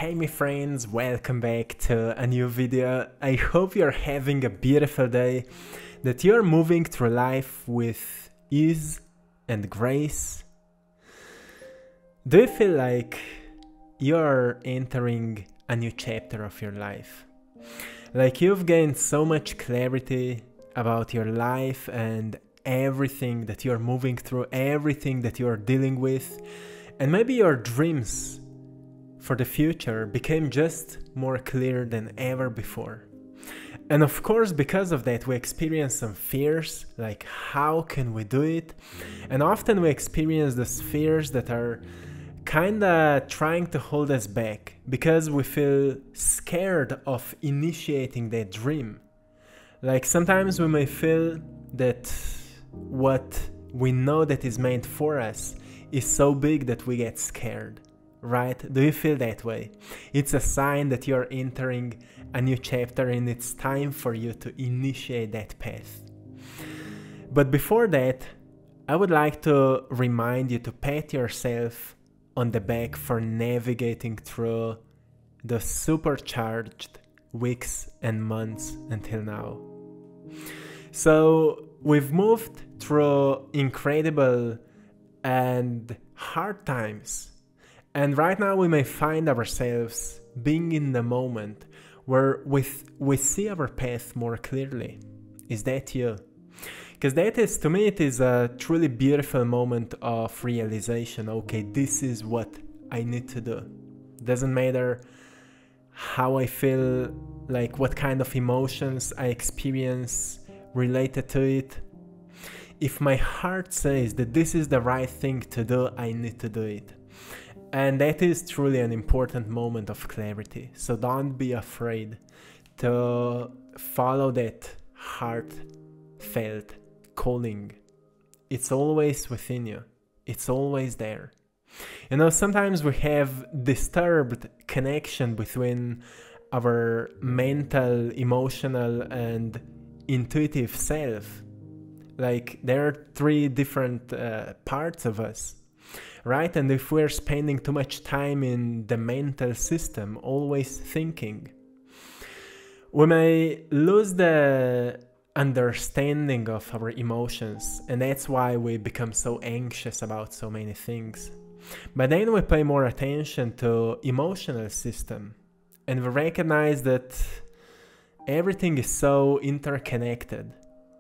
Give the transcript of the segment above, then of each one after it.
Hey my friends, welcome back to a new video. I hope you're having a beautiful day, that you're moving through life with ease and grace. Do you feel like you're entering a new chapter of your life? Like you've gained so much clarity about your life and everything that you're moving through, everything that you're dealing with, and maybe your dreams for the future became just more clear than ever before. And of course, because of that, we experience some fears, like how can we do it? And often we experience those fears that are kinda trying to hold us back because we feel scared of initiating that dream. Like sometimes we may feel that what we know that is meant for us is so big that we get scared. Right? Do you feel that way? It's a sign that you're entering a new chapter and it's time for you to initiate that path. But before that, I would like to remind you to pat yourself on the back for navigating through the supercharged weeks and months until now. So we've moved through incredible and hard times. And right now we may find ourselves being in the moment where we see our path more clearly. Is that you? Because that is, to me, it is a truly beautiful moment of realization. Okay, this is what I need to do. Doesn't matter how I feel, like what kind of emotions I experience related to it. If my heart says that this is the right thing to do, I need to do it. And that is truly an important moment of clarity. So don't be afraid to follow that heartfelt calling. It's always within you. It's always there. You know, sometimes we have disturbed connection between our mental, emotional, and intuitive self. Like there are three different parts of us. Right? And if we're spending too much time in the mental system, always thinking, we may lose the understanding of our emotions, and that's why we become so anxious about so many things. But then we pay more attention to emotional system, and we recognize that everything is so interconnected.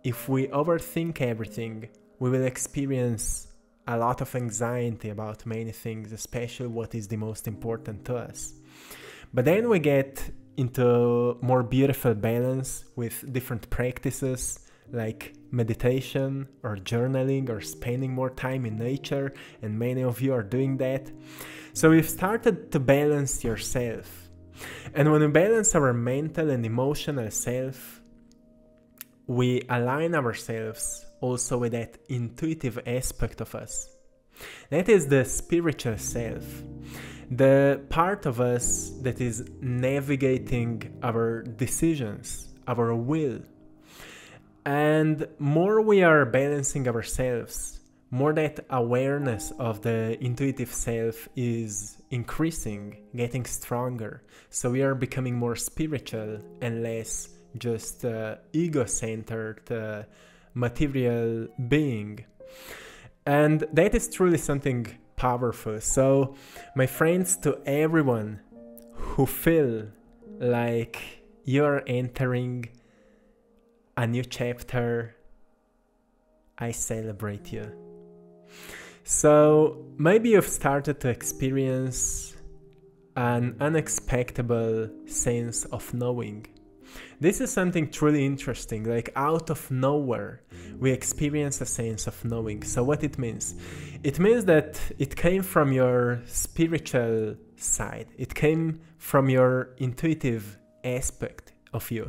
If we overthink everything, we will experience a lot of anxiety about many things, especially what is the most important to us. But then we get into more beautiful balance with different practices like meditation or journaling or spending more time in nature, and many of you are doing that. So we've started to balance yourself. And when we balance our mental and emotional self, we align ourselves also with that intuitive aspect of us. That is the spiritual self, the part of us that is navigating our decisions, our will. And more we are balancing ourselves, more that awareness of the intuitive self is increasing, getting stronger. So we are becoming more spiritual and less just ego-centered material being. And that is truly something powerful. So my friends, to everyone who feel like you're entering a new chapter, I celebrate you. So maybe you've started to experience an unexpected sense of knowing. This is something truly interesting, like out of nowhere, we experience a sense of knowing. So what it means? It means that it came from your spiritual side. It came from your intuitive aspect of you.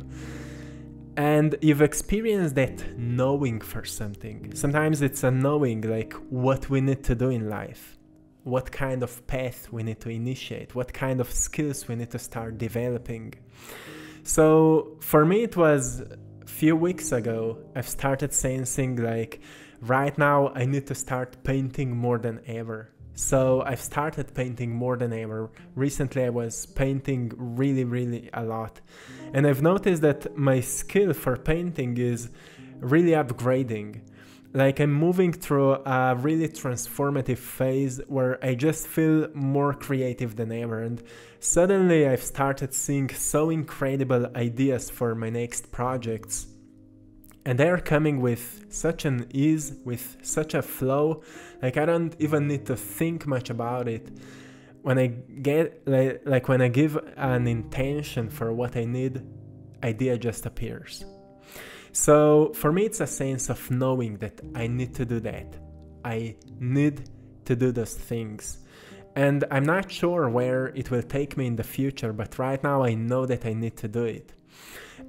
And you've experienced that knowing for something. Sometimes it's a knowing, like what we need to do in life, what kind of path we need to initiate, what kind of skills we need to start developing. So for me, it was a few weeks ago, I've started sensing like right now I need to start painting more than ever. So I've started painting more than ever. Recently I was painting really a lot. And I've noticed that my skill for painting is really upgrading. Like I'm moving through a really transformative phase where I just feel more creative than ever, and suddenly I've started seeing so incredible ideas for my next projects. And they are coming with such an ease, with such a flow, like I don't even need to think much about it. When I get, when I give an intention for what I need, idea just appears. So for me, it's a sense of knowing that I need to do that. I need to do those things. And I'm not sure where it will take me in the future, but right now I know that I need to do it.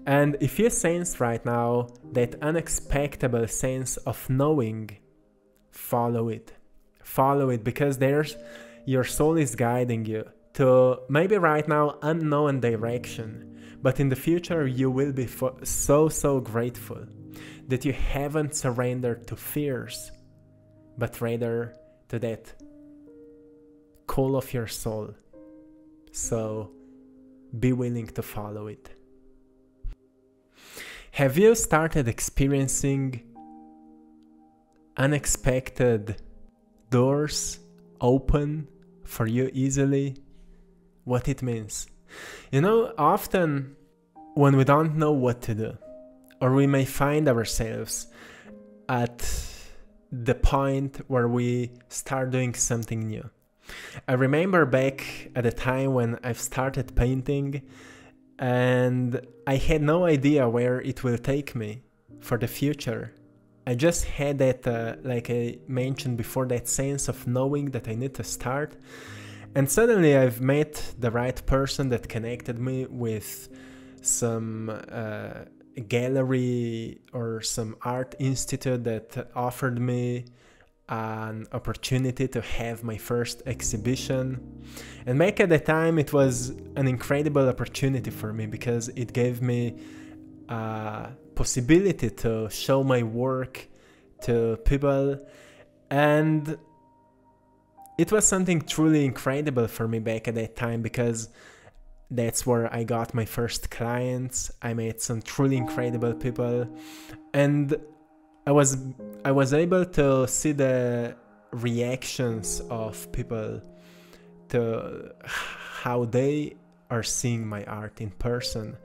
And if you sense right now that unexpected sense of knowing, follow it. Follow it, because your soul is guiding you to maybe right now unknown direction. But in the future, you will be so grateful that you haven't surrendered to fears, but rather to that call of your soul. So be willing to follow it. Have you started experiencing unexpected doors open for you easily? What it means? You know, often when we don't know what to do, or we may find ourselves at the point where we start doing something new. I remember back at the time when I've started painting, and I had no idea where it will take me for the future. I just had that, like I mentioned before, that sense of knowing that I need to start. And suddenly I've met the right person that connected me with some gallery or some art institute that offered me an opportunity to have my first exhibition. And back at the time it was an incredible opportunity for me, because it gave me a possibility to show my work to people, and it was something truly incredible for me back at that time, because that's where I got my first clients. I met some truly incredible people, and I was able to see the reactions of people to how they are seeing my art in person.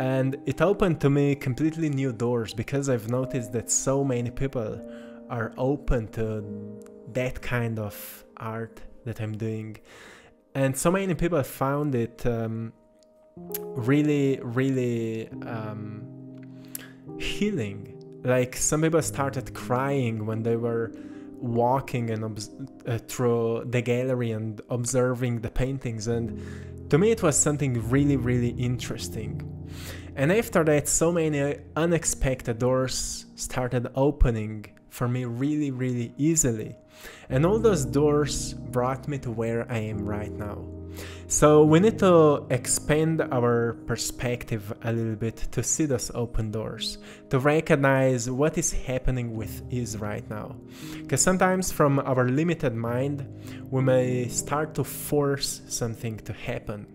And it opened to me completely new doors, because I've noticed that so many people are open to that kind of art that I'm doing. And so many people found it really healing. Like some people started crying when they were walking and through the gallery and observing the paintings, and to me it was something really interesting. And after that, so many unexpected doors started opening for me really easily, and all those doors brought me to where I am right now. So we need to expand our perspective a little bit to see those open doors, to recognize what is happening with ease right now. Because sometimes from our limited mind, we may start to force something to happen.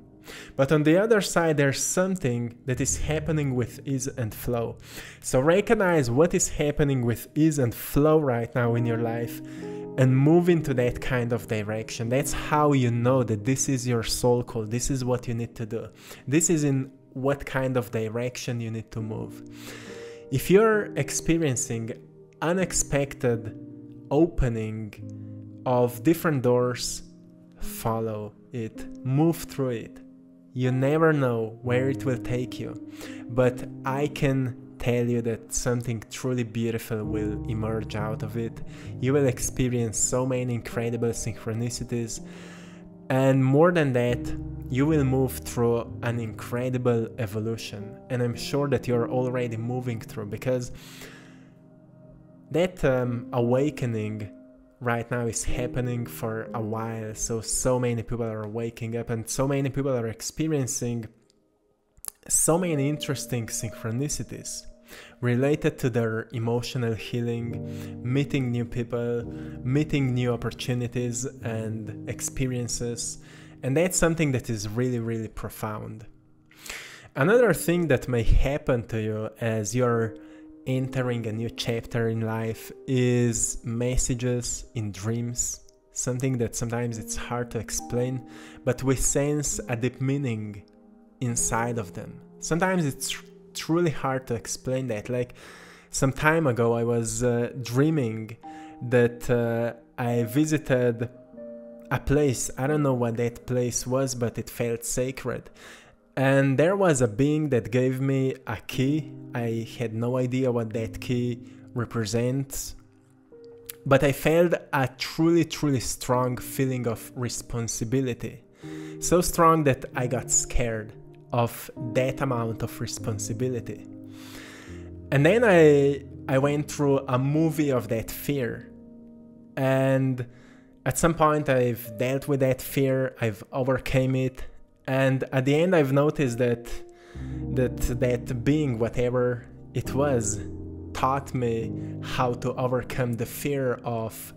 But on the other side, there's something that is happening with ease and flow. So recognize what is happening with ease and flow right now in your life, and move into that kind of direction. That's how you know that this is your soul call. This is what you need to do. This is in what kind of direction you need to move. If you're experiencing unexpected opening of different doors, follow it, move through it. You never know where it will take you, but I can tell you that something truly beautiful will emerge out of it. You will experience so many incredible synchronicities, and more than that, you will move through an incredible evolution. And I'm sure that you're already moving through, because that awakening right now is happening for a while. So many people are waking up, and so many people are experiencing so many interesting synchronicities. related to their emotional healing, meeting new people, meeting new opportunities and experiences. And that's something that is really, really profound. Another thing that may happen to you as you're entering a new chapter in life is messages in dreams. Something that sometimes it's hard to explain, but we sense a deep meaning inside of them. Sometimes it's truly hard to explain that. Like some time ago, I was dreaming that I visited a place. I don't know what that place was, but it felt sacred. And there was a being that gave me a key. I had no idea what that key represents, but I felt a truly, truly strong feeling of responsibility. So strong that I got scared of that amount of responsibility. And then I went through a movie of that fear. And at some point I've dealt with that fear, I've overcame it. And at the end I've noticed that being, whatever it was, taught me how to overcome the fear of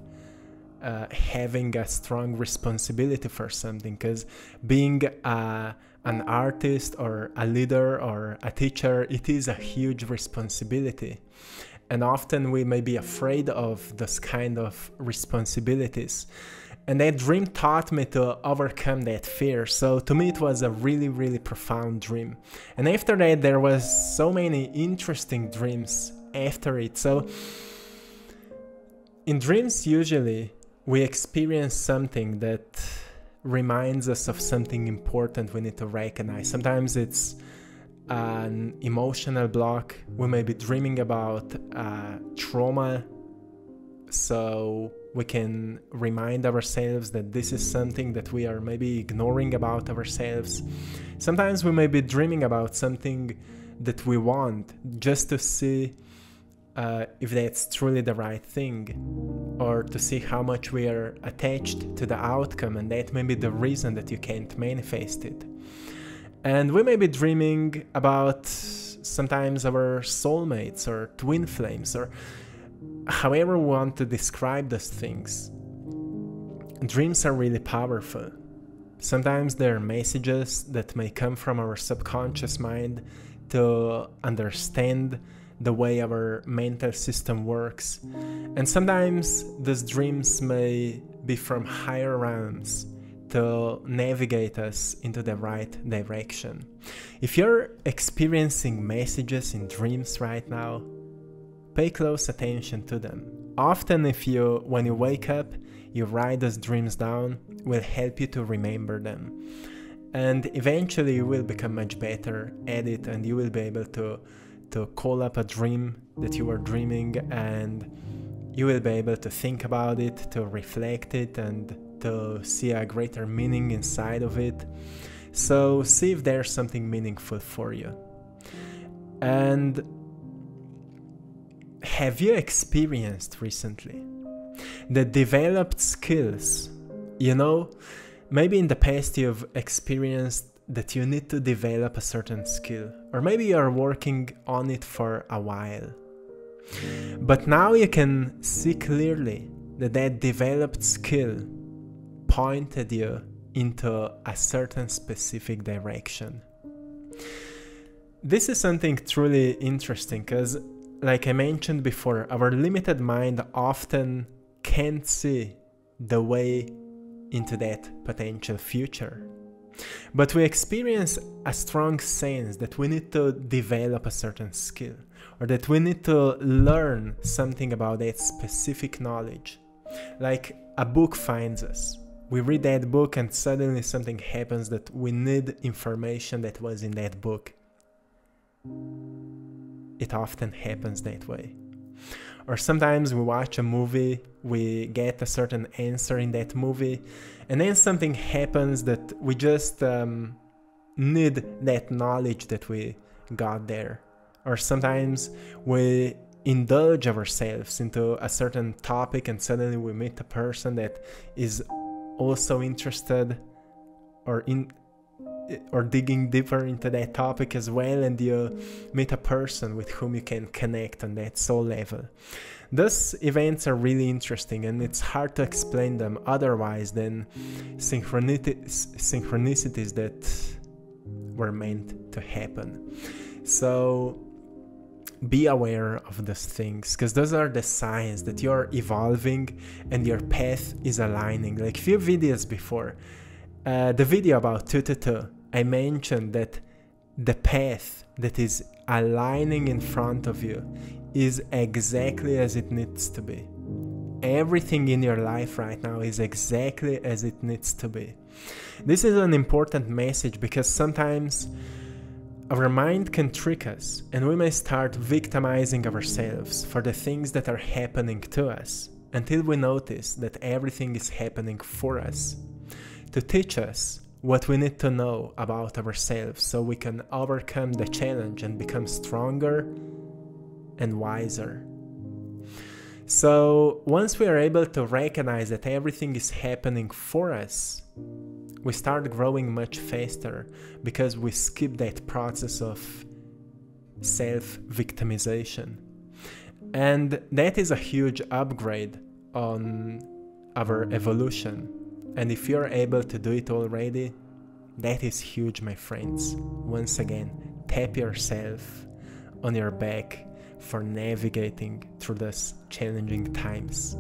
having a strong responsibility for something. Because being an artist or a leader or a teacher, it is a huge responsibility. And often we may be afraid of those kind of responsibilities. And that dream taught me to overcome that fear. So to me, it was a really, really profound dream. And after that, there was so many interesting dreams after it. So in dreams, usually we experience something that reminds us of something important we need to recognize. Sometimes it's an emotional block. We may be dreaming about trauma, so we can remind ourselves that this is something that we are maybe ignoring about ourselves. Sometimes we may be dreaming about something that we want, just to see if that's truly the right thing, or to see how much we are attached to the outcome, and that may be the reason that you can't manifest it. And we may be dreaming about sometimes our soulmates or twin flames, or however we want to describe those things. Dreams are really powerful. Sometimes they're messages that may come from our subconscious mind to understand the way our mental system works. And sometimes these dreams may be from higher realms to navigate us into the right direction. If you're experiencing messages in dreams right now, pay close attention to them. Often when you wake up, you write those dreams down, will help you to remember them. And eventually you will become much better at it, and you will be able to call up a dream that you are dreaming, and you will be able to think about it, to reflect it, and to see a greater meaning inside of it. So see if there's something meaningful for you. And have you experienced recently the developed skills? You know, maybe in the past you've experienced that you need to develop a certain skill, or maybe you're working on it for a while. But now you can see clearly that developed skill pointed you into a certain specific direction. This is something truly interesting because, like I mentioned before, our limited mind often can't see the way into that potential future. But we experience a strong sense that we need to develop a certain skill, or that we need to learn something about that specific knowledge. Like a book finds us. We read that book and suddenly something happens that we need information that was in that book. It often happens that way. Or sometimes we watch a movie, we get a certain answer in that movie, and then something happens that we just need that knowledge that we got there. Or sometimes we indulge ourselves into a certain topic and suddenly we meet a person that is also interested or or digging deeper into that topic as well, and you meet a person with whom you can connect on that soul level. Those events are really interesting, and it's hard to explain them otherwise than synchronicities that were meant to happen. So be aware of those things, because those are the signs that you're evolving and your path is aligning. Like a few videos before, the video about 222, I mentioned that the path that is aligning in front of you is exactly as it needs to be. Everything in your life right now is exactly as it needs to be. This is an important message, because sometimes our mind can trick us and we may start victimizing ourselves for the things that are happening to us until we notice that everything is happening for us, to teach us what we need to know about ourselves so we can overcome the challenge and become stronger and wiser. So once we are able to recognize that everything is happening for us, we start growing much faster, because we skip that process of self-victimization. And that is a huge upgrade on our evolution. And if you're able to do it already, that is huge, my friends. Once again, tap yourself on your back for navigating through those challenging times.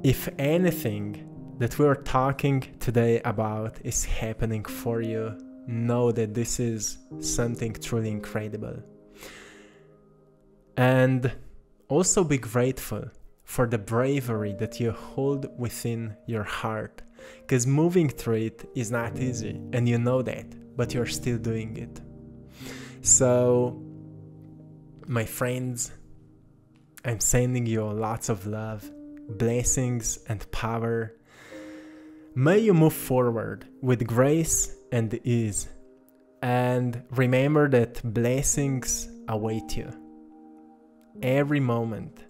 If anything that we're talking today about is happening for you, know that this is something truly incredible. And also be grateful for the bravery that you hold within your heart, because moving through it is not easy, and you know that, but you're still doing it. So, my friends, I'm sending you lots of love, blessings, and power. May you move forward with grace and ease, and remember that blessings await you. Every moment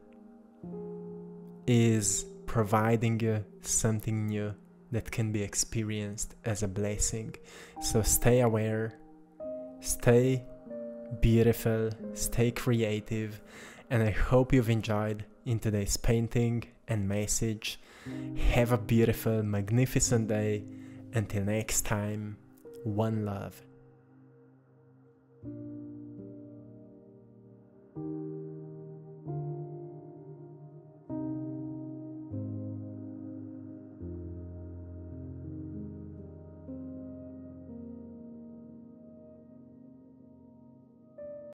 is providing you something new that can be experienced as a blessing. So stay aware, stay beautiful, stay creative, and I hope you've enjoyed in today's painting and message. Have a beautiful, magnificent day. Until next time, one love.